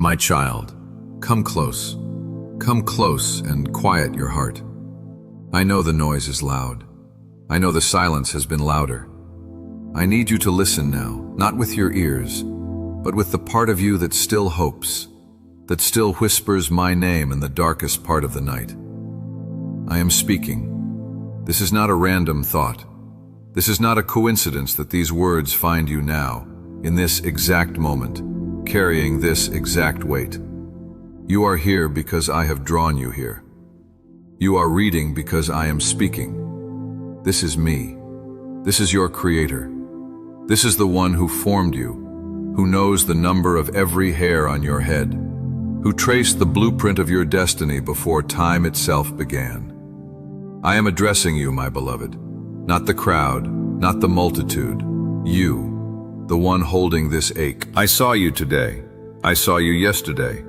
My child, come close. Come close and quiet your heart. I know the noise is loud. I know the silence has been louder. I need you to listen now, not with your ears, but with the part of you that still hopes, that still whispers my name in the darkest part of the night. I am speaking. This is not a random thought. This is not a coincidence that these words find you now, in this exact moment, carrying this exact weight. You are here because I have drawn you here. You are reading because I am speaking. This is me. This is your Creator. This is the one who formed you, who knows the number of every hair on your head, who traced the blueprint of your destiny before time itself began. I am addressing you, my beloved, not the crowd, not the multitude, you, the one holding this ache. I saw you today. I saw you yesterday.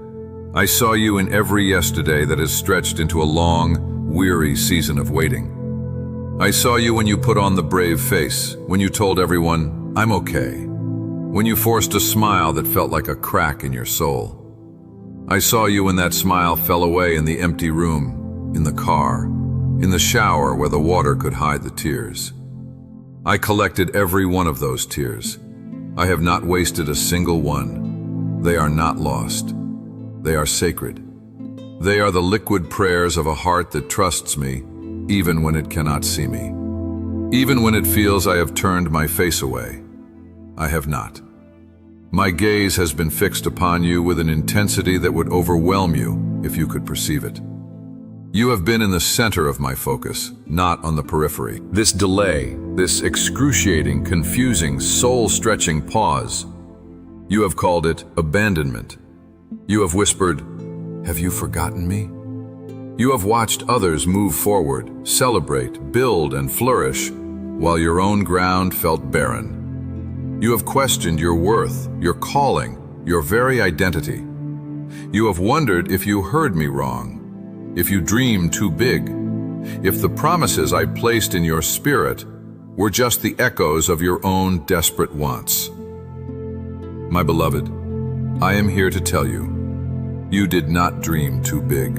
I saw you in every yesterday that has stretched into a long, weary season of waiting. I saw you when you put on the brave face, when you told everyone, I'm okay, when you forced a smile that felt like a crack in your soul. I saw you when that smile fell away in the empty room, in the car, in the shower where the water could hide the tears. I collected every one of those tears. I have not wasted a single one. They are not lost. They are sacred. They are the liquid prayers of a heart that trusts me, even when it cannot see me. Even when it feels I have turned my face away. I have not. My gaze has been fixed upon you with an intensity that would overwhelm you if you could perceive it. You have been in the center of my focus, not on the periphery. This delay, this excruciating, confusing, soul-stretching pause, you have called it abandonment. You have whispered, have you forgotten me? You have watched others move forward, celebrate, build, and flourish, while your own ground felt barren. You have questioned your worth, your calling, your very identity. You have wondered if you heard me wrong, if you dreamed too big, if the promises I placed in your spirit were just the echoes of your own desperate wants. My beloved, I am here to tell you, you did not dream too big.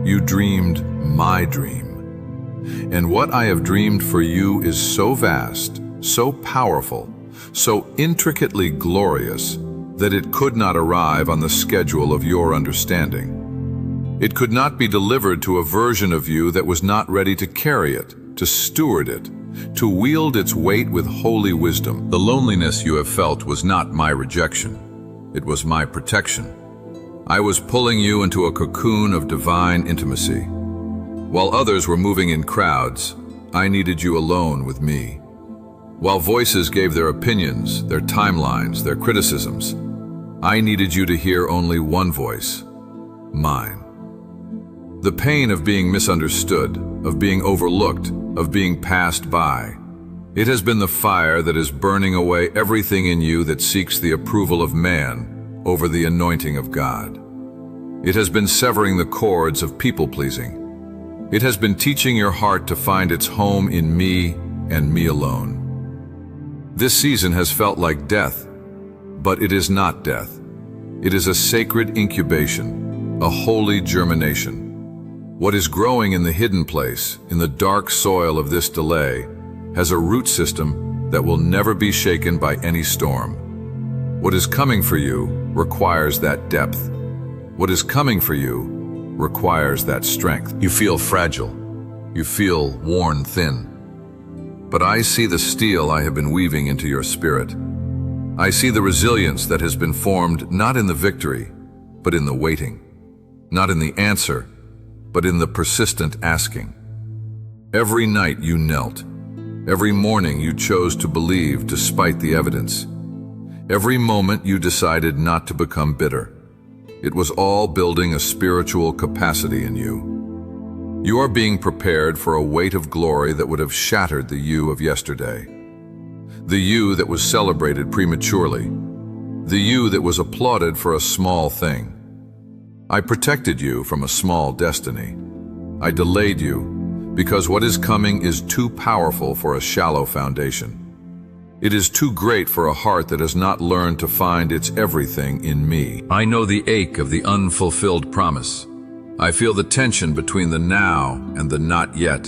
You dreamed my dream. And what I have dreamed for you is so vast, so powerful, so intricately glorious that it could not arrive on the schedule of your understanding. It could not be delivered to a version of you that was not ready to carry it, to steward it, to wield its weight with holy wisdom. The loneliness you have felt was not my rejection. It was my protection. I was pulling you into a cocoon of divine intimacy. While others were moving in crowds, I needed you alone with me. While voices gave their opinions, their timelines, their criticisms, I needed you to hear only one voice, mine. The pain of being misunderstood, of being overlooked, of being passed by, it has been the fire that is burning away everything in you that seeks the approval of man over the anointing of God. It has been severing the cords of people-pleasing. It has been teaching your heart to find its home in me and me alone. This season has felt like death, but it is not death. It is a sacred incubation, a holy germination. What is growing in the hidden place, in the dark soil of this delay, has a root system that will never be shaken by any storm. What is coming for you requires that depth. What is coming for you requires that strength. You feel fragile. You feel worn thin. But I see the steel I have been weaving into your spirit. I see the resilience that has been formed not in the victory, but in the waiting. Not in the answer, but in the persistent asking. Every night you knelt. Every morning you chose to believe despite the evidence. Every moment you decided not to become bitter. It was all building a spiritual capacity in you. You are being prepared for a weight of glory that would have shattered the you of yesterday. The you that was celebrated prematurely. The you that was applauded for a small thing. I protected you from a small destiny. I delayed you because what is coming is too powerful for a shallow foundation. It is too great for a heart that has not learned to find its everything in me. I know the ache of the unfulfilled promise. I feel the tension between the now and the not yet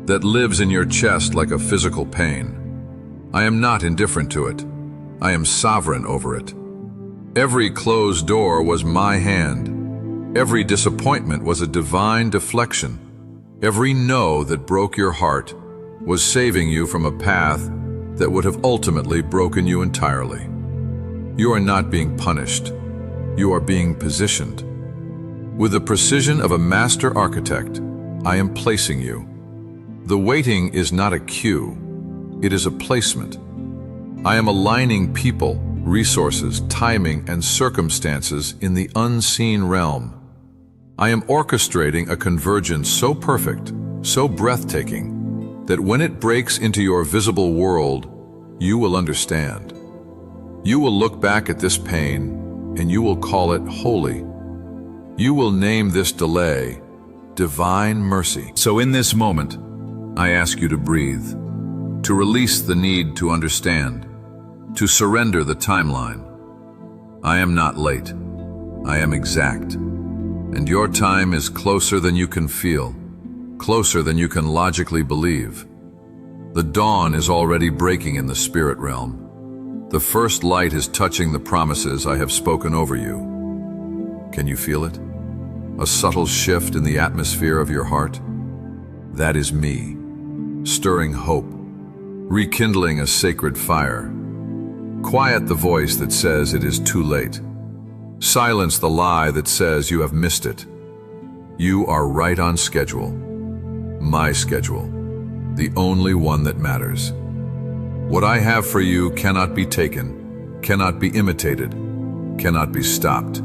that lives in your chest like a physical pain. I am not indifferent to it. I am sovereign over it. Every closed door was my hand. Every disappointment was a divine deflection. Every no that broke your heart was saving you from a path that would have ultimately broken you entirely. You are not being punished. You are being positioned. With the precision of a master architect, I am placing you. The waiting is not a cue. It is a placement. I am aligning people, resources, timing, and circumstances in the unseen realm. I am orchestrating a convergence so perfect, so breathtaking, that when it breaks into your visible world, you will understand. You will look back at this pain, and you will call it holy. You will name this delay divine mercy. So in this moment, I ask you to breathe, to release the need to understand, to surrender the timeline. I am not late. I am exact. And your time is closer than you can feel, closer than you can logically believe. The dawn is already breaking in the spirit realm. The first light is touching the promises I have spoken over you. Can you feel it? A subtle shift in the atmosphere of your heart? That is me, stirring hope, rekindling a sacred fire. Quiet the voice that says it is too late. Silence the lie that says you have missed it. You are right on schedule. My schedule. The only one that matters. What I have for you cannot be taken, cannot be imitated, cannot be stopped.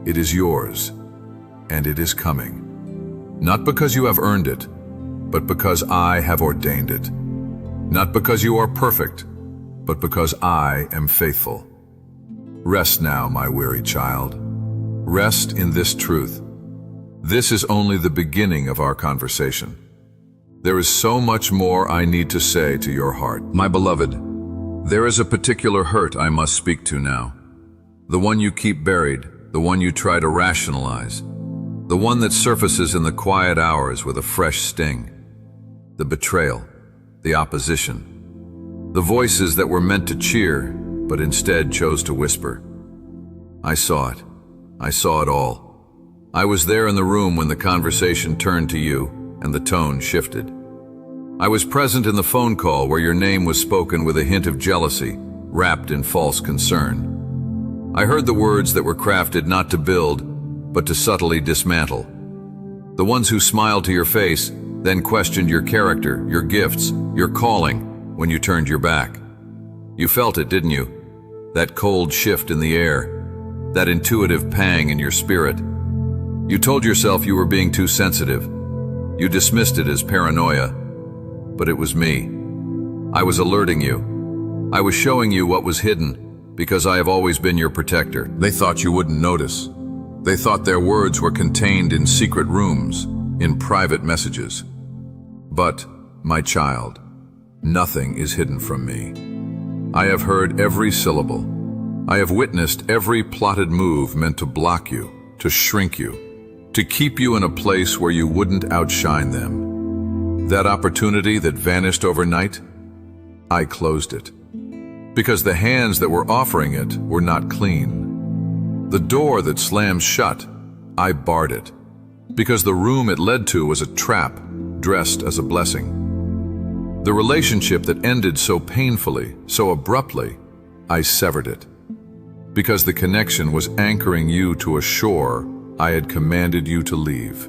It is yours, and it is coming. Not because you have earned it, but because I have ordained it. Not because you are perfect, but because I am faithful. Rest now, my weary child. Rest in this truth. This is only the beginning of our conversation. There is so much more I need to say to your heart. My beloved, there is a particular hurt I must speak to now. The one you keep buried, the one you try to rationalize, the one that surfaces in the quiet hours with a fresh sting. The betrayal, the opposition, the voices that were meant to cheer, but instead chose to whisper. I saw it. I saw it all. I was there in the room when the conversation turned to you and the tone shifted. I was present in the phone call where your name was spoken with a hint of jealousy, wrapped in false concern. I heard the words that were crafted not to build, but to subtly dismantle. The ones who smiled to your face, then questioned your character, your gifts, your calling when you turned your back. You felt it, didn't you? That cold shift in the air, that intuitive pang in your spirit. You told yourself you were being too sensitive. You dismissed it as paranoia, but it was me. I was alerting you. I was showing you what was hidden because I have always been your protector. They thought you wouldn't notice. They thought their words were contained in secret rooms, in private messages. But, my child, nothing is hidden from me. I have heard every syllable. I have witnessed every plotted move meant to block you, to shrink you, to keep you in a place where you wouldn't outshine them. That opportunity that vanished overnight, I closed it. Because the hands that were offering it were not clean. The door that slammed shut, I barred it. Because the room it led to was a trap, dressed as a blessing. The relationship that ended so painfully, so abruptly, I severed it. Because the connection was anchoring you to a shore I had commanded you to leave.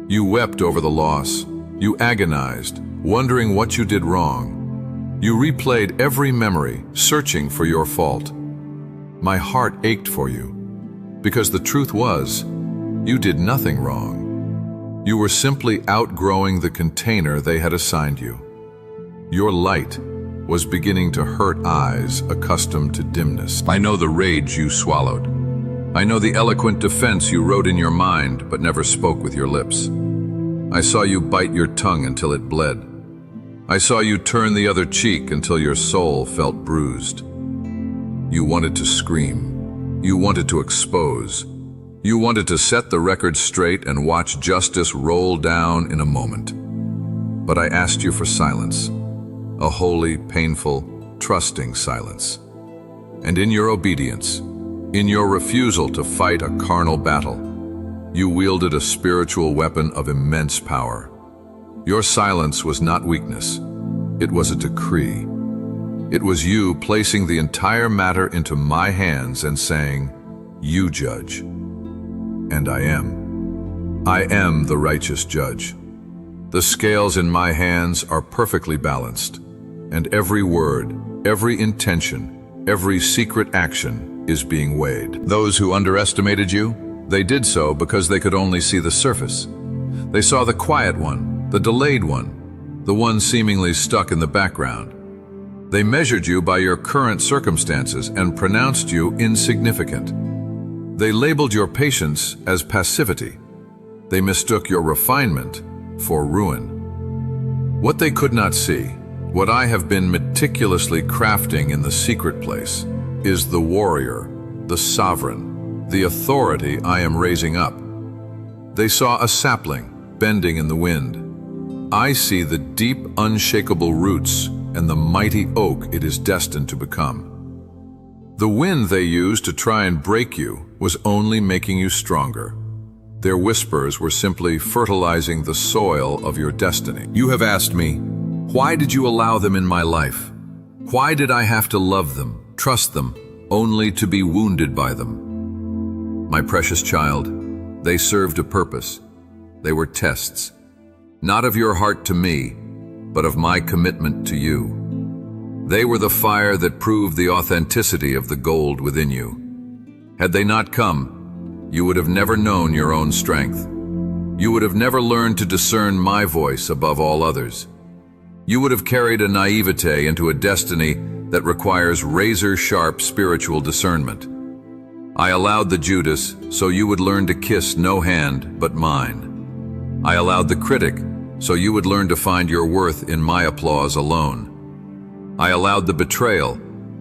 You wept over the loss. You agonized, wondering what you did wrong. You replayed every memory, searching for your fault. My heart ached for you, because the truth was, you did nothing wrong. You were simply outgrowing the container they had assigned you. Your light was beginning to hurt eyes accustomed to dimness. I know the rage you swallowed. I know the eloquent defense you wrote in your mind but never spoke with your lips. I saw you bite your tongue until it bled. I saw you turn the other cheek until your soul felt bruised. You wanted to scream. You wanted to expose. You wanted to set the record straight and watch justice roll down in a moment. But I asked you for silence, a holy, painful, trusting silence. And in your obedience, in your refusal to fight a carnal battle, you wielded a spiritual weapon of immense power. Your silence was not weakness. It was a decree. It was you placing the entire matter into my hands and saying, "You judge." And I am. I am the righteous judge. The scales in my hands are perfectly balanced, and every word, every intention, every secret action is being weighed. Those who underestimated you, they did so because they could only see the surface. They saw the quiet one, the delayed one, the one seemingly stuck in the background. They measured you by your current circumstances and pronounced you insignificant. They labeled your patience as passivity. They mistook your refinement for ruin. What they could not see, what I have been meticulously crafting in the secret place, is the warrior, the sovereign, the authority I am raising up. They saw a sapling bending in the wind. I see the deep, unshakable roots and the mighty oak it is destined to become. The wind they used to try and break you was only making you stronger. Their whispers were simply fertilizing the soil of your destiny. You have asked me, why did you allow them in my life? Why did I have to love them, trust them, only to be wounded by them? My precious child, they served a purpose. They were tests, not of your heart to me, but of my commitment to you. They were the fire that proved the authenticity of the gold within you. Had they not come, you would have never known your own strength. You would have never learned to discern my voice above all others. You would have carried a naivete into a destiny that requires razor-sharp spiritual discernment. I allowed the Judas so you would learn to kiss no hand but mine. I allowed the critic so you would learn to find your worth in my applause alone. I allowed the betrayal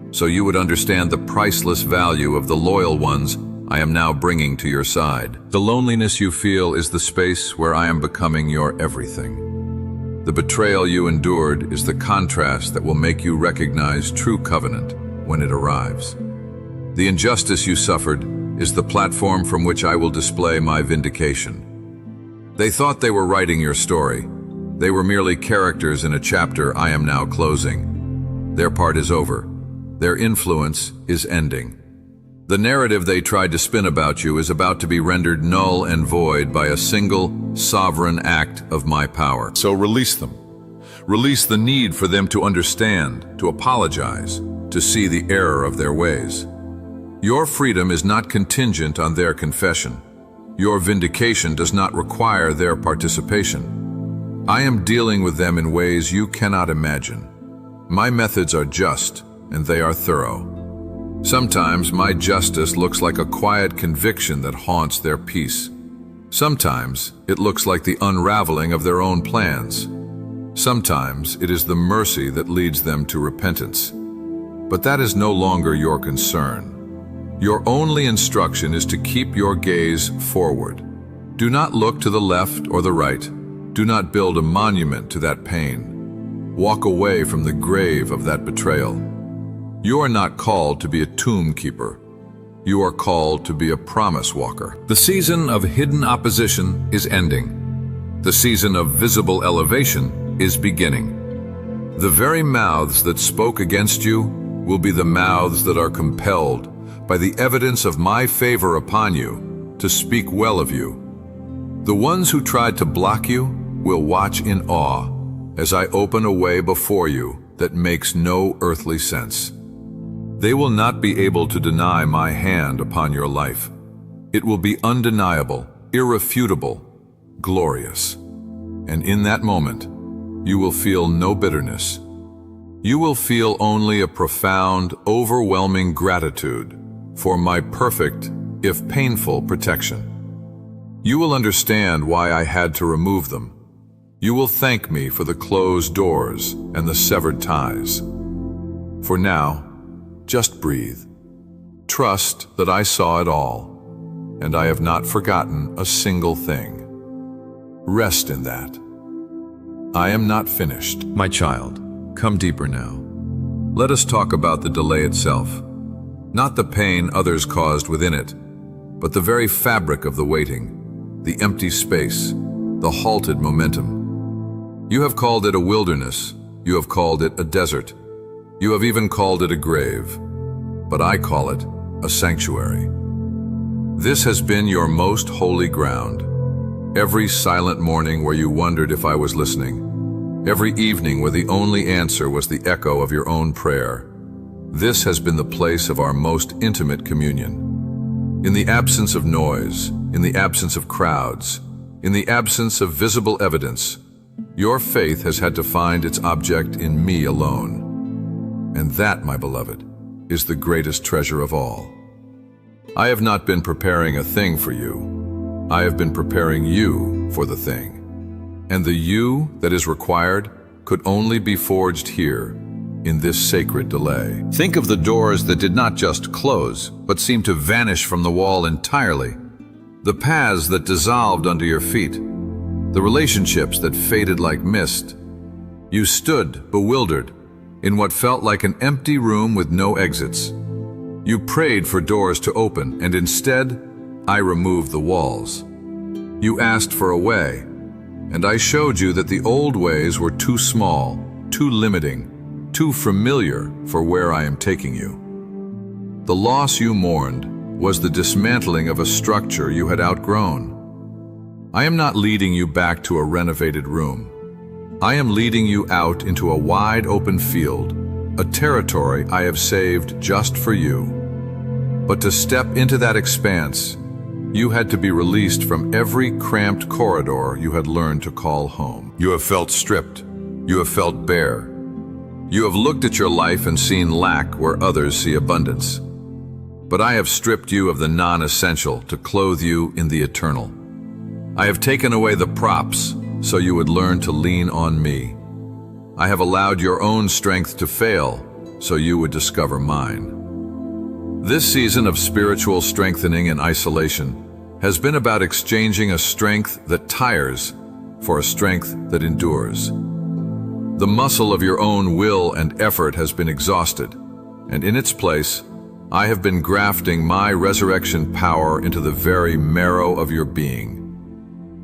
so you would understand the priceless value of the loyal ones I am now bringing to your side. The loneliness you feel is the space where I am becoming your everything. The betrayal you endured is the contrast that will make you recognize true covenant when it arrives. The injustice you suffered is the platform from which I will display my vindication. They thought they were writing your story. They were merely characters in a chapter I am now closing. Their part is over. Their influence is ending. The narrative they tried to spin about you is about to be rendered null and void by a single, sovereign act of my power. So release them. Release the need for them to understand, to apologize, to see the error of their ways. Your freedom is not contingent on their confession. Your vindication does not require their participation. I am dealing with them in ways you cannot imagine. My methods are just, and they are thorough. Sometimes my justice looks like a quiet conviction that haunts their peace. Sometimes it looks like the unraveling of their own plans. Sometimes it is the mercy that leads them to repentance. But that is no longer your concern. Your only instruction is to keep your gaze forward. Do not look to the left or the right. Do not build a monument to that pain. Walk away from the grave of that betrayal. You are not called to be a tomb keeper. You are called to be a promise walker. The season of hidden opposition is ending. The season of visible elevation is beginning. The very mouths that spoke against you will be the mouths that are compelled by the evidence of my favor upon you to speak well of you. The ones who tried to block you will watch in awe as I open a way before you that makes no earthly sense. They will not be able to deny my hand upon your life. It will be undeniable, irrefutable, glorious. And in that moment, you will feel no bitterness. You will feel only a profound, overwhelming gratitude for my perfect, if painful, protection. You will understand why I had to remove them. You will thank me for the closed doors and the severed ties. For now, just breathe. Trust that I saw it all, and I have not forgotten a single thing. Rest in that. I am not finished. My child, come deeper now. Let us talk about the delay itself. Not the pain others caused within it, but the very fabric of the waiting, the empty space, the halted momentum. You have called it a wilderness, you have called it a desert, you have even called it a grave, but I call it a sanctuary. This has been your most holy ground. Every silent morning where you wondered if I was listening, every evening where the only answer was the echo of your own prayer, this has been the place of our most intimate communion. In the absence of noise, in the absence of crowds, in the absence of visible evidence, your faith has had to find its object in me alone. And that, my beloved, is the greatest treasure of all. I have not been preparing a thing for you. I have been preparing you for the thing. And the you that is required could only be forged here, in this sacred delay. Think of the doors that did not just close, but seemed to vanish from the wall entirely. The paths that dissolved under your feet. The relationships that faded like mist. You stood, bewildered, in what felt like an empty room with no exits. You prayed for doors to open, and instead, I removed the walls. You asked for a way, and I showed you that the old ways were too small, too limiting, too familiar for where I am taking you. The loss you mourned was the dismantling of a structure you had outgrown. I am not leading you back to a renovated room. I am leading you out into a wide open field, a territory I have saved just for you. But to step into that expanse, you had to be released from every cramped corridor you had learned to call home. You have felt stripped. You have felt bare. You have looked at your life and seen lack where others see abundance. But I have stripped you of the non-essential to clothe you in the eternal. I have taken away the props so you would learn to lean on me. I have allowed your own strength to fail so you would discover mine. This season of spiritual strengthening and isolation has been about exchanging a strength that tires for a strength that endures. The muscle of your own will and effort has been exhausted, and in its place, I have been grafting my resurrection power into the very marrow of your being.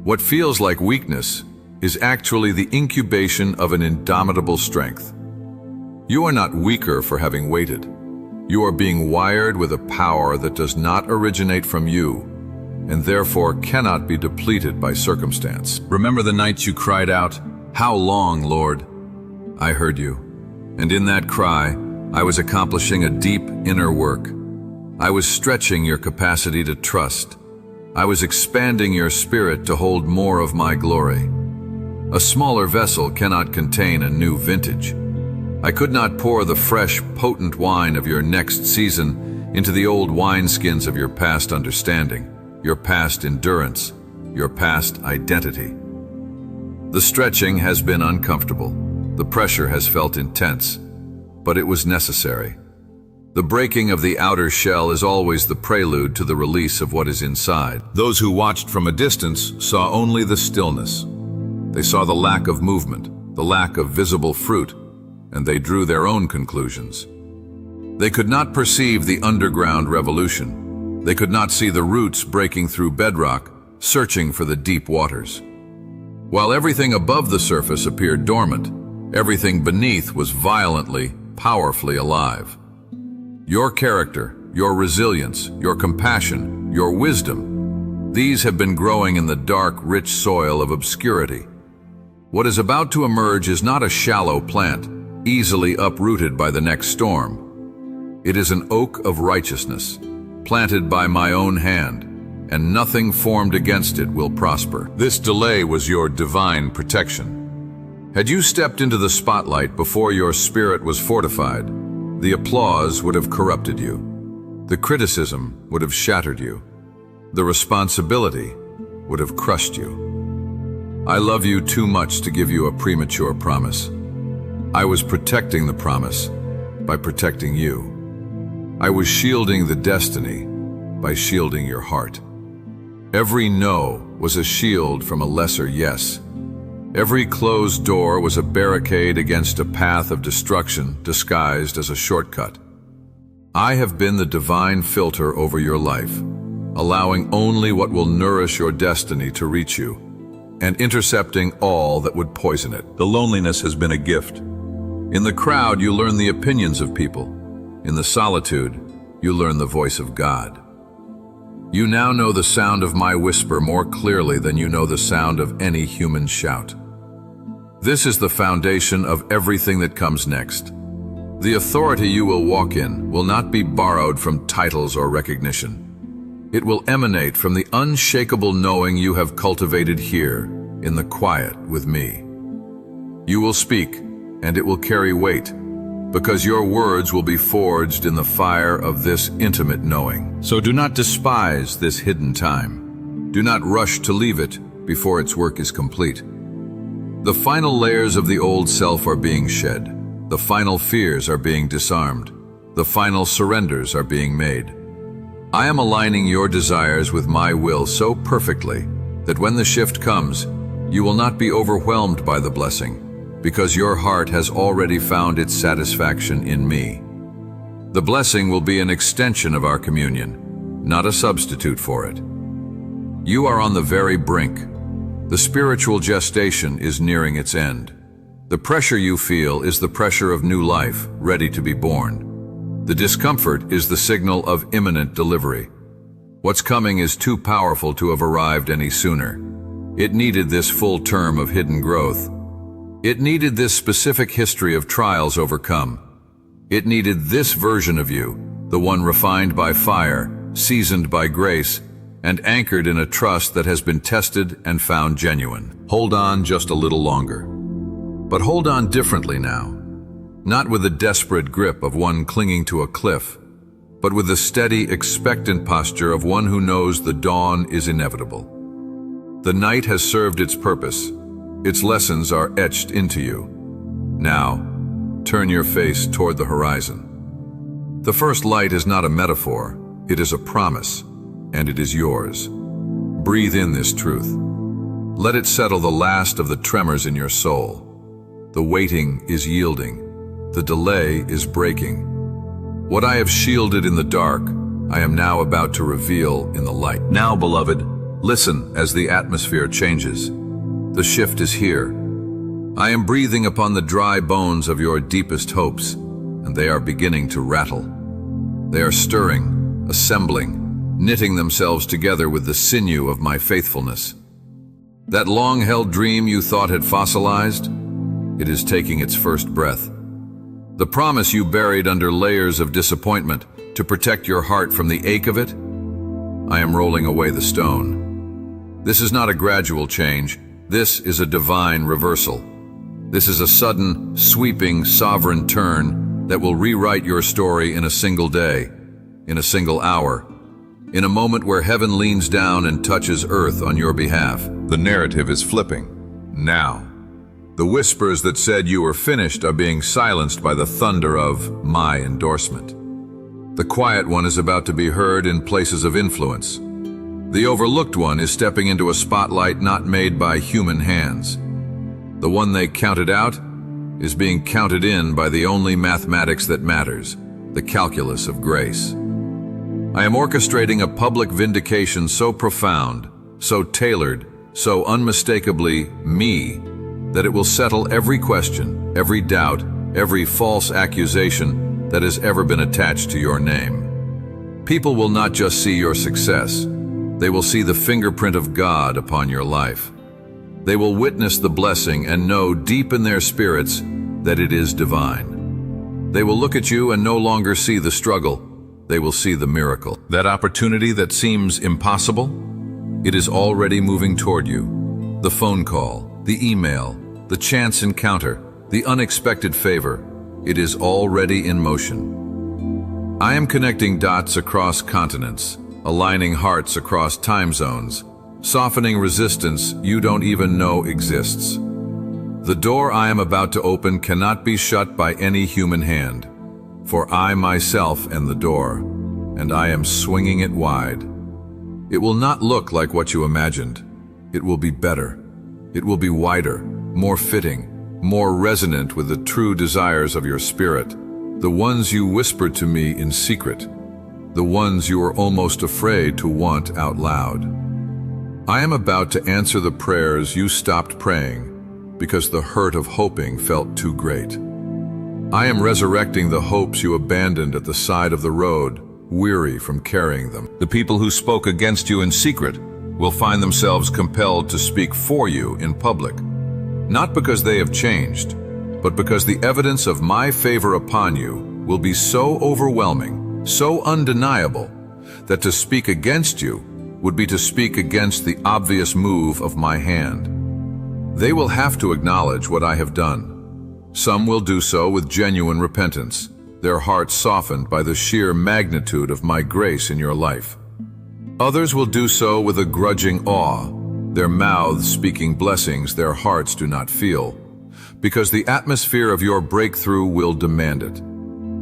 What feels like weakness is actually the incubation of an indomitable strength. You are not weaker for having waited. You are being wired with a power that does not originate from you, and therefore cannot be depleted by circumstance. Remember the nights you cried out, "How long, Lord?" I heard you, and in that cry, I was accomplishing a deep inner work. I was stretching your capacity to trust. I was expanding your spirit to hold more of my glory. A smaller vessel cannot contain a new vintage. I could not pour the fresh, potent wine of your next season into the old wineskins of your past understanding, your past endurance, your past identity. The stretching has been uncomfortable. The pressure has felt intense, but it was necessary. The breaking of the outer shell is always the prelude to the release of what is inside. Those who watched from a distance saw only the stillness. They saw the lack of movement, the lack of visible fruit, and they drew their own conclusions. They could not perceive the underground revolution. They could not see the roots breaking through bedrock, searching for the deep waters. While everything above the surface appeared dormant, everything beneath was violently, powerfully alive. Your character, your resilience, your compassion, your wisdom, these have been growing in the dark, rich soil of obscurity. What is about to emerge is not a shallow plant, easily uprooted by the next storm. It is an oak of righteousness, planted by my own hand, and nothing formed against it will prosper. This delay was your divine protection. Had you stepped into the spotlight before your spirit was fortified, the applause would have corrupted you. The criticism would have shattered you. The responsibility would have crushed you. I love you too much to give you a premature promise. I was protecting the promise by protecting you. I was shielding the destiny by shielding your heart. Every no was a shield from a lesser yes. Every closed door was a barricade against a path of destruction disguised as a shortcut. I have been the divine filter over your life, allowing only what will nourish your destiny to reach you, and intercepting all that would poison it. The loneliness has been a gift. In the crowd, you learn the opinions of people. In the solitude, you learn the voice of God. You now know the sound of my whisper more clearly than you know the sound of any human shout. This is the foundation of everything that comes next. The authority you will walk in will not be borrowed from titles or recognition. It will emanate from the unshakable knowing you have cultivated here in the quiet with me. You will speak, and it will carry weight, because your words will be forged in the fire of this intimate knowing. So do not despise this hidden time. Do not rush to leave it before its work is complete. The final layers of the old self are being shed. The final fears are being disarmed. The final surrenders are being made. I am aligning your desires with my will so perfectly that when the shift comes, you will not be overwhelmed by the blessing, because your heart has already found its satisfaction in me. The blessing will be an extension of our communion, not a substitute for it. You are on the very brink. The spiritual gestation is nearing its end. The pressure you feel is the pressure of new life, ready to be born. The discomfort is the signal of imminent delivery. What's coming is too powerful to have arrived any sooner. It needed this full term of hidden growth. It needed this specific history of trials overcome. It needed this version of you, the one refined by fire, seasoned by grace, and anchored in a trust that has been tested and found genuine. Hold on just a little longer. But hold on differently now. Not with the desperate grip of one clinging to a cliff, but with the steady, expectant posture of one who knows the dawn is inevitable. The night has served its purpose. Its lessons are etched into you. Now, turn your face toward the horizon. The first light is not a metaphor, it is a promise, and it is yours. Breathe in this truth. Let it settle the last of the tremors in your soul. The waiting is yielding. The delay is breaking. What I have shielded in the dark, I am now about to reveal in the light. Now, beloved, listen as the atmosphere changes. The shift is here. I am breathing upon the dry bones of your deepest hopes, and they are beginning to rattle. They are stirring, assembling, knitting themselves together with the sinew of my faithfulness. That long-held dream you thought had fossilized, it is taking its first breath. The promise you buried under layers of disappointment to protect your heart from the ache of it, I am rolling away the stone. This is not a gradual change. This is a divine reversal. This is a sudden, sweeping, sovereign turn that will rewrite your story in a single day, in a single hour, in a moment where heaven leans down and touches earth on your behalf. The narrative is flipping. Now. The whispers that said you were finished are being silenced by the thunder of my endorsement. The quiet one is about to be heard in places of influence. The overlooked one is stepping into a spotlight not made by human hands. The one they counted out is being counted in by the only mathematics that matters, the calculus of grace. I am orchestrating a public vindication so profound, so tailored, so unmistakably me, that it will settle every question, every doubt, every false accusation that has ever been attached to your name. People will not just see your success. They will see the fingerprint of God upon your life. They will witness the blessing and know deep in their spirits that it is divine. They will look at you and no longer see the struggle. They will see the miracle. That opportunity that seems impossible, it is already moving toward you. The phone call, the email, the chance encounter, the unexpected favor, it is already in motion. I am connecting dots across continents, aligning hearts across time zones, softening resistance you don't even know exists. The door I am about to open cannot be shut by any human hand, for I myself am the door, and I am swinging it wide. It will not look like what you imagined. It will be better. It will be wider, more fitting, more resonant with the true desires of your spirit, the ones you whispered to me in secret, the ones you were almost afraid to want out loud. I am about to answer the prayers you stopped praying because the hurt of hoping felt too great. I am resurrecting the hopes you abandoned at the side of the road, weary from carrying them. The people who spoke against you in secret will find themselves compelled to speak for you in public, not because they have changed, but because the evidence of my favor upon you will be so overwhelming, so undeniable, that to speak against you would be to speak against the obvious move of my hand. They will have to acknowledge what I have done. Some will do so with genuine repentance, their hearts softened by the sheer magnitude of my grace in your life. Others will do so with a grudging awe, their mouths speaking blessings their hearts do not feel, because the atmosphere of your breakthrough will demand it.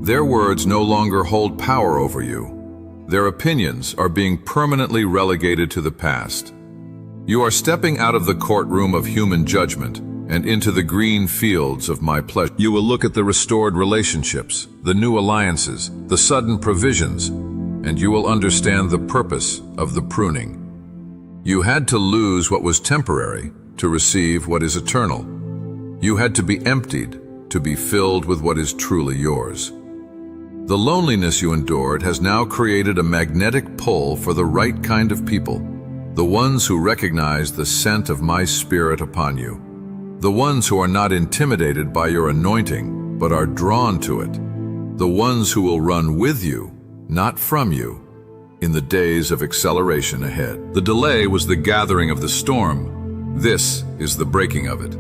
Their words no longer hold power over you. Their opinions are being permanently relegated to the past. You are stepping out of the courtroom of human judgment and into the green fields of my pleasure. You will look at the restored relationships, the new alliances, the sudden provisions, and you will understand the purpose of the pruning. You had to lose what was temporary to receive what is eternal. You had to be emptied to be filled with what is truly yours. The loneliness you endured has now created a magnetic pull for the right kind of people, the ones who recognize the scent of my spirit upon you, the ones who are not intimidated by your anointing, but are drawn to it, the ones who will run with you, not from you, in the days of acceleration ahead. The delay was the gathering of the storm. This is the breaking of it.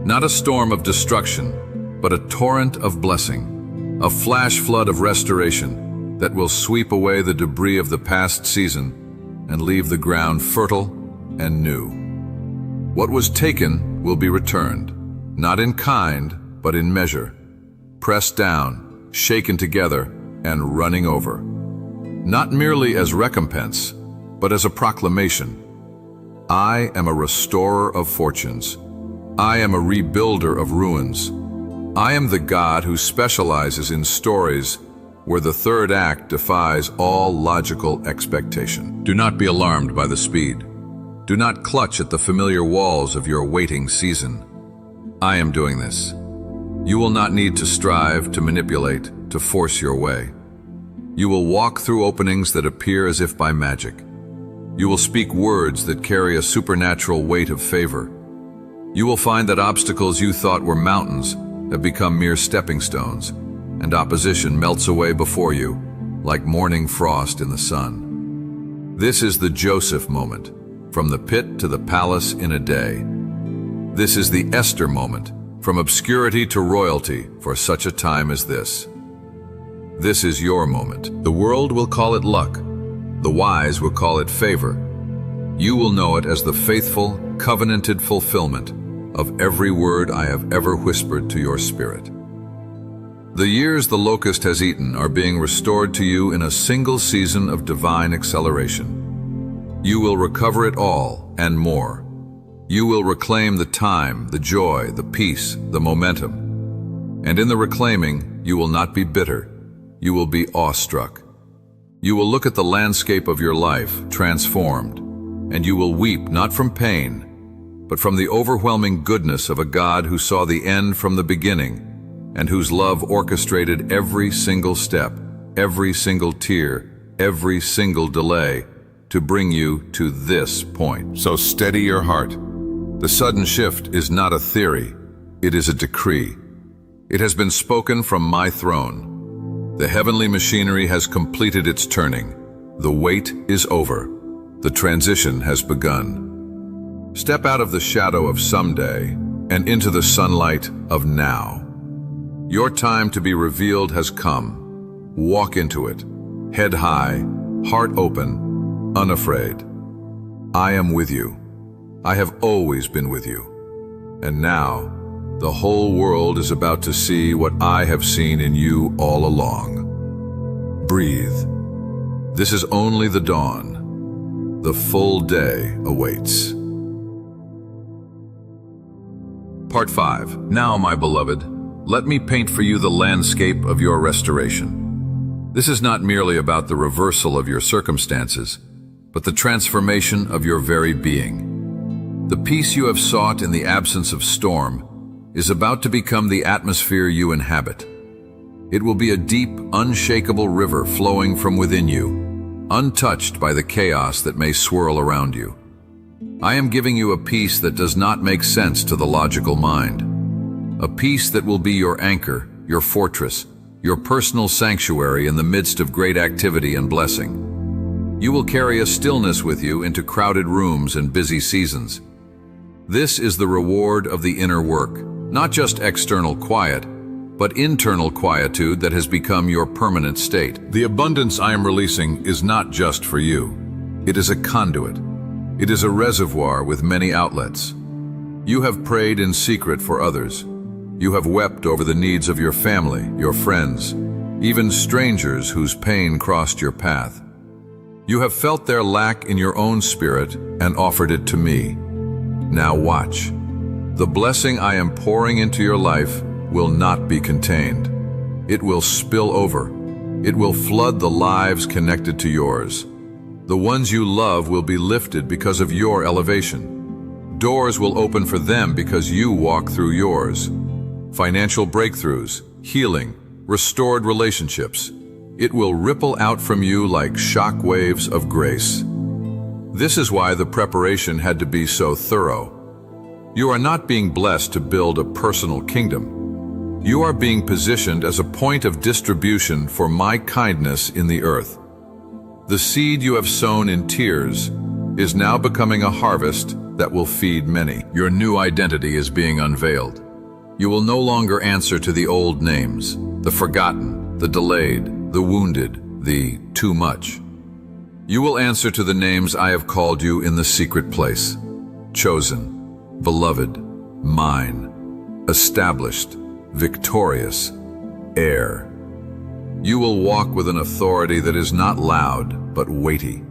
Not a storm of destruction, but a torrent of blessing, a flash flood of restoration that will sweep away the debris of the past season and leave the ground fertile and new. What was taken will be returned, not in kind, but in measure, pressed down, shaken together, and running over. Not merely as recompense, but as a proclamation. I am a restorer of fortunes. I am a rebuilder of ruins. I am the God who specializes in stories where the third act defies all logical expectation. Do not be alarmed by the speed. Do not clutch at the familiar walls of your waiting season. I am doing this. You will not need to strive, to manipulate, to force your way. You will walk through openings that appear as if by magic. You will speak words that carry a supernatural weight of favor. You will find that obstacles you thought were mountains have become mere stepping stones, and opposition melts away before you like morning frost in the sun. This is the Joseph moment, from the pit to the palace in a day. This is the Esther moment, from obscurity to royalty for such a time as this. This is your moment. The world will call it luck. The wise will call it favor. You will know it as the faithful, covenanted fulfillment of every word I have ever whispered to your spirit. The years the locust has eaten are being restored to you in a single season of divine acceleration. You will recover it all and more. You will reclaim the time, the joy, the peace, the momentum. And in the reclaiming, you will not be bitter. You will be awestruck. You will look at the landscape of your life transformed, and you will weep not from pain, but from the overwhelming goodness of a God who saw the end from the beginning, and whose love orchestrated every single step, every single tear, every single delay to bring you to this point. So steady your heart. The sudden shift is not a theory, it is a decree. It has been spoken from my throne. The heavenly machinery has completed its turning. The wait is over. The transition has begun. Step out of the shadow of someday and into the sunlight of now. Your time to be revealed has come. Walk into it, head high, heart open, unafraid. I am with you. I have always been with you. And now, the whole world is about to see what I have seen in you all along. Breathe. This is only the dawn. The full day awaits. Part 5. Now, my beloved, let me paint for you the landscape of your restoration. This is not merely about the reversal of your circumstances, but the transformation of your very being. The peace you have sought in the absence of storm is about to become the atmosphere you inhabit. It will be a deep, unshakable river flowing from within you, untouched by the chaos that may swirl around you. I am giving you a peace that does not make sense to the logical mind. A peace that will be your anchor, your fortress, your personal sanctuary in the midst of great activity and blessing. You will carry a stillness with you into crowded rooms and busy seasons. This is the reward of the inner work, not just external quiet, but internal quietude that has become your permanent state. The abundance I am releasing is not just for you. It is a conduit. It is a reservoir with many outlets. You have prayed in secret for others. You have wept over the needs of your family, your friends, even strangers whose pain crossed your path. You have felt their lack in your own spirit and offered it to me. Now watch. The blessing I am pouring into your life will not be contained. It will spill over. It will flood the lives connected to yours. The ones you love will be lifted because of your elevation. Doors will open for them because you walk through yours. Financial breakthroughs, healing, restored relationships. It will ripple out from you like shock waves of grace. This is why the preparation had to be so thorough. You are not being blessed to build a personal kingdom. You are being positioned as a point of distribution for my kindness in the earth. The seed you have sown in tears is now becoming a harvest that will feed many. Your new identity is being unveiled. You will no longer answer to the old names, the forgotten, the delayed, the wounded, the too much. You will answer to the names I have called you in the secret place. Chosen, beloved, mine, established, victorious, heir. You will walk with an authority that is not loud, but weighty.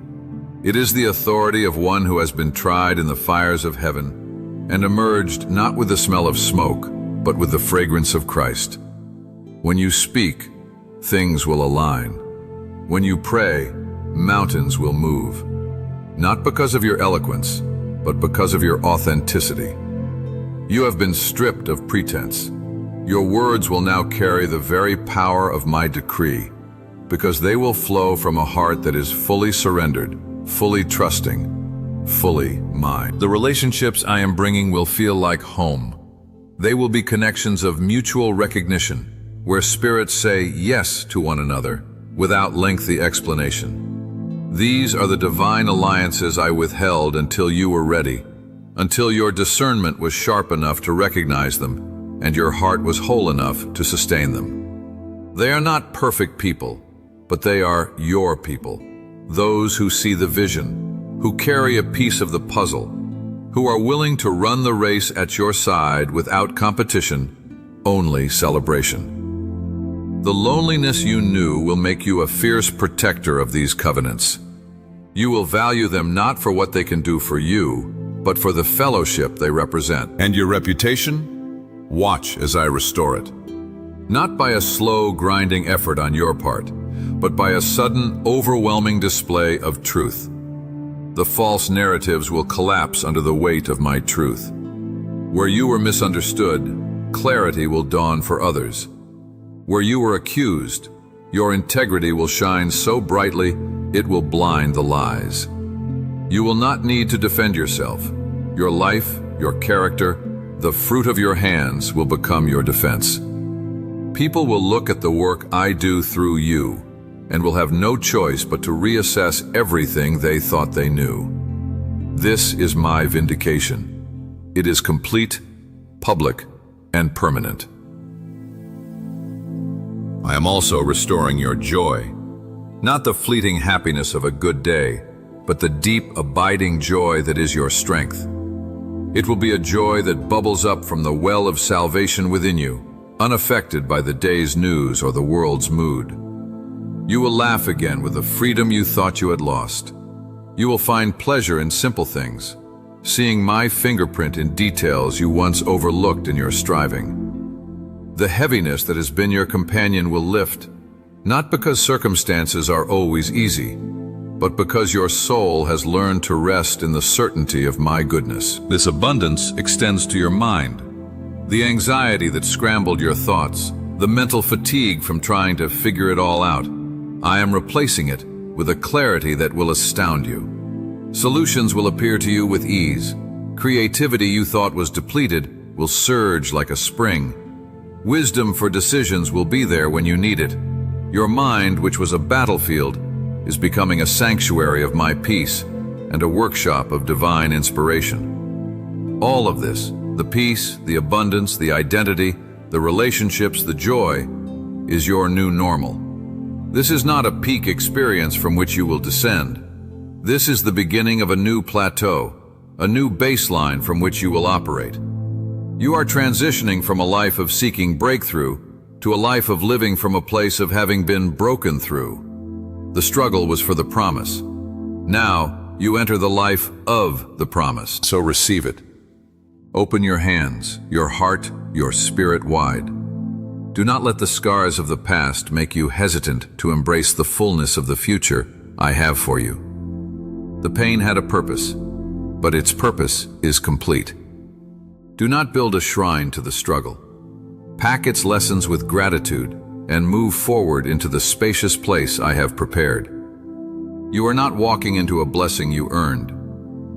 It is the authority of one who has been tried in the fires of heaven and emerged not with the smell of smoke, but with the fragrance of Christ. When you speak, things will align. When you pray, mountains will move. Not because of your eloquence, but because of your authenticity. You have been stripped of pretense. Your words will now carry the very power of my decree, because they will flow from a heart that is fully surrendered, fully trusting, fully mine. The relationships I am bringing will feel like home. They will be connections of mutual recognition, where spirits say yes to one another without lengthy explanation. These are the divine alliances I withheld until you were ready, until your discernment was sharp enough to recognize them and your heart was whole enough to sustain them. They are not perfect people, but they are your people, those who see the vision, who carry a piece of the puzzle, who are willing to run the race at your side without competition, only celebration. The loneliness you knew will make you a fierce protector of these covenants. You will value them not for what they can do for you, but for the fellowship they represent. And your reputation? Watch as I restore it. Not by a slow, grinding effort on your part, but by a sudden, overwhelming display of truth. The false narratives will collapse under the weight of my truth. Where you were misunderstood, clarity will dawn for others. Where you were accused, your integrity will shine so brightly it will blind the lies. You will not need to defend yourself. Your life, your character, the fruit of your hands will become your defense. People will look at the work I do through you and will have no choice but to reassess everything they thought they knew. This is my vindication. It is complete, public, and permanent. I am also restoring your joy, not the fleeting happiness of a good day, but the deep, abiding joy that is your strength. It will be a joy that bubbles up from the well of salvation within you, unaffected by the day's news or the world's mood. You will laugh again with the freedom you thought you had lost. You will find pleasure in simple things, seeing my fingerprint in details you once overlooked in your striving. The heaviness that has been your companion will lift, not because circumstances are always easy, but because your soul has learned to rest in the certainty of my goodness. This abundance extends to your mind. The anxiety that scrambled your thoughts, the mental fatigue from trying to figure it all out, I am replacing it with a clarity that will astound you. Solutions will appear to you with ease. Creativity you thought was depleted will surge like a spring. Wisdom for decisions will be there when you need it. Your mind, which was a battlefield, is becoming a sanctuary of my peace and a workshop of divine inspiration. All of this, the peace, the abundance, the identity, the relationships, the joy, is your new normal. This is not a peak experience from which you will descend. This is the beginning of a new plateau, a new baseline from which you will operate. You are transitioning from a life of seeking breakthrough to a life of living from a place of having been broken through. The struggle was for the promise. Now, you enter the life of the promise, so receive it. Open your hands, your heart, your spirit wide. Do not let the scars of the past make you hesitant to embrace the fullness of the future I have for you. The pain had a purpose, but its purpose is complete. Do not build a shrine to the struggle. Pack its lessons with gratitude and move forward into the spacious place I have prepared. You are not walking into a blessing you earned.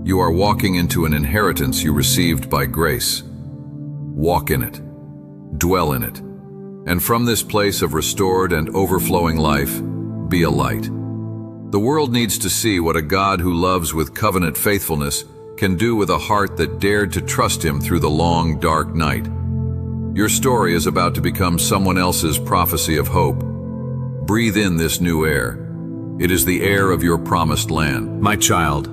You are walking into an inheritance you received by grace. Walk in it. Dwell in it. And from this place of restored and overflowing life, be a light. The world needs to see what a God who loves with covenant faithfulness can do with a heart that dared to trust him through the long, dark night. Your story is about to become someone else's prophecy of hope. Breathe in this new air. It is the air of your promised land. My child,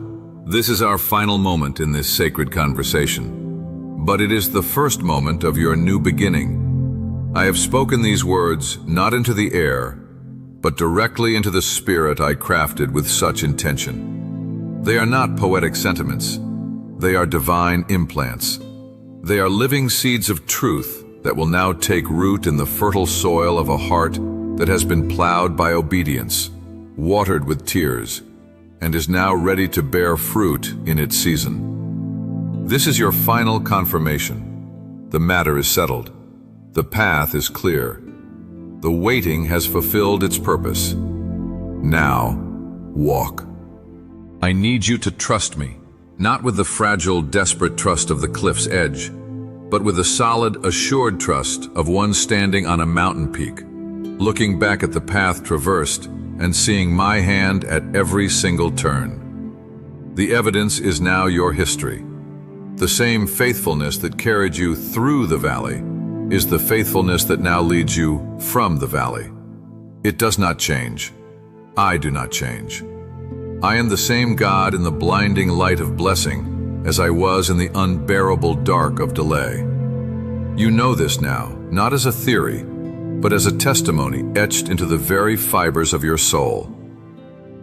this is our final moment in this sacred conversation, but it is the first moment of your new beginning. I have spoken these words not into the air, but directly into the spirit I crafted with such intention. They are not poetic sentiments. They are divine implants. They are living seeds of truth that will now take root in the fertile soil of a heart that has been plowed by obedience, watered with tears, and is now ready to bear fruit in its season. This is your final confirmation. The matter is settled. The path is clear. The waiting has fulfilled its purpose. Now, walk. I need you to trust me. Not with the fragile, desperate trust of the cliff's edge, but with the solid, assured trust of one standing on a mountain peak, looking back at the path traversed and seeing my hand at every single turn. The evidence is now your history. The same faithfulness that carried you through the valley is the faithfulness that now leads you from the valley. It does not change. I do not change. I am the same God in the blinding light of blessing as I was in the unbearable dark of delay. You know this now, not as a theory, but as a testimony etched into the very fibers of your soul.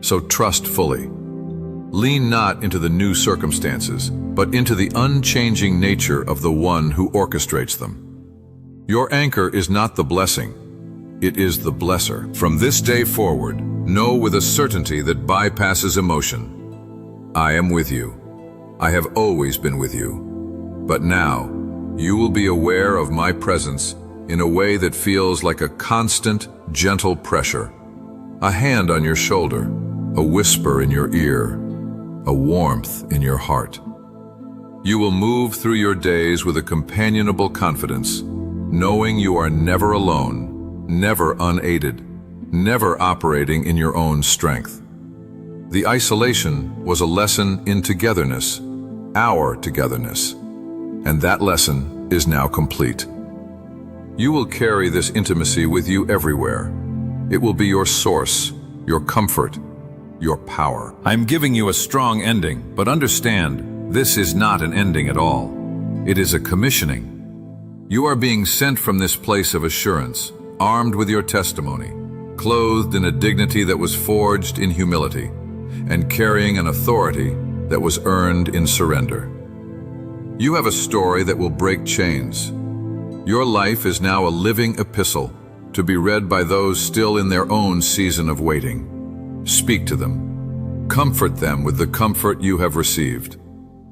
So trust fully. Lean not into the new circumstances, but into the unchanging nature of the one who orchestrates them. Your anchor is not the blessing, it is the blesser. From this day forward, know with a certainty that bypasses emotion. I am with you. I have always been with you. But now, you will be aware of my presence in a way that feels like a constant, gentle pressure. A hand on your shoulder, a whisper in your ear, a warmth in your heart. You will move through your days with a companionable confidence, knowing you are never alone, never unaided, never operating in your own strength. The isolation was a lesson in togetherness, our togetherness, and that lesson is now complete. You will carry this intimacy with you everywhere. It will be your source, your comfort, your power. I'm giving you a strong ending, but understand, this is not an ending at all. It is a commissioning. You are being sent from this place of assurance, armed with your testimony, clothed in a dignity that was forged in humility, and carrying an authority that was earned in surrender. You have a story that will break chains. Your life is now a living epistle to be read by those still in their own season of waiting. Speak to them. Comfort them with the comfort you have received.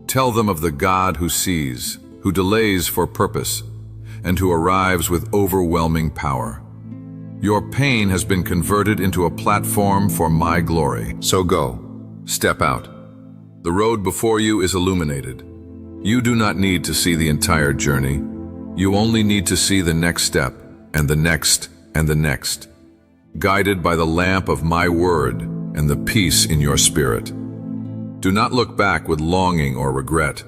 Tell them of the God who sees, who delays for purpose, and who arrives with overwhelming power. Your pain has been converted into a platform for my glory. So go. Step out. The road before you is illuminated. You do not need to see the entire journey. You only need to see the next step, and the next, and the next, guided by the lamp of my word and the peace in your spirit. Do not look back with longing or regret.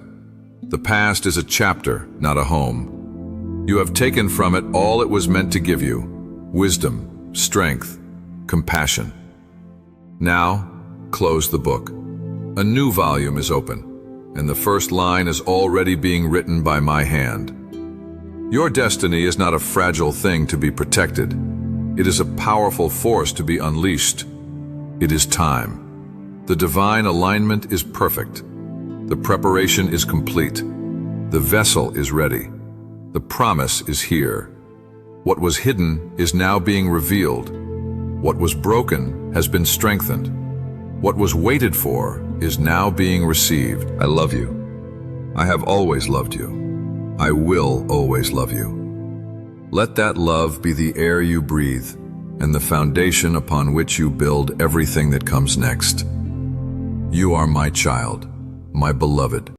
The past is a chapter, not a home. You have taken from it all it was meant to give you: wisdom, strength, compassion. Now, close the book. A new volume is open, and the first line is already being written by my hand. Your destiny is not a fragile thing to be protected. It is a powerful force to be unleashed. It is time. The divine alignment is perfect. The preparation is complete. The vessel is ready. The promise is here. What was hidden is now being revealed. What was broken has been strengthened. What was waited for is now being received. I love you. I have always loved you. I will always love you. Let that love be the air you breathe and the foundation upon which you build everything that comes next. You are my child, my beloved.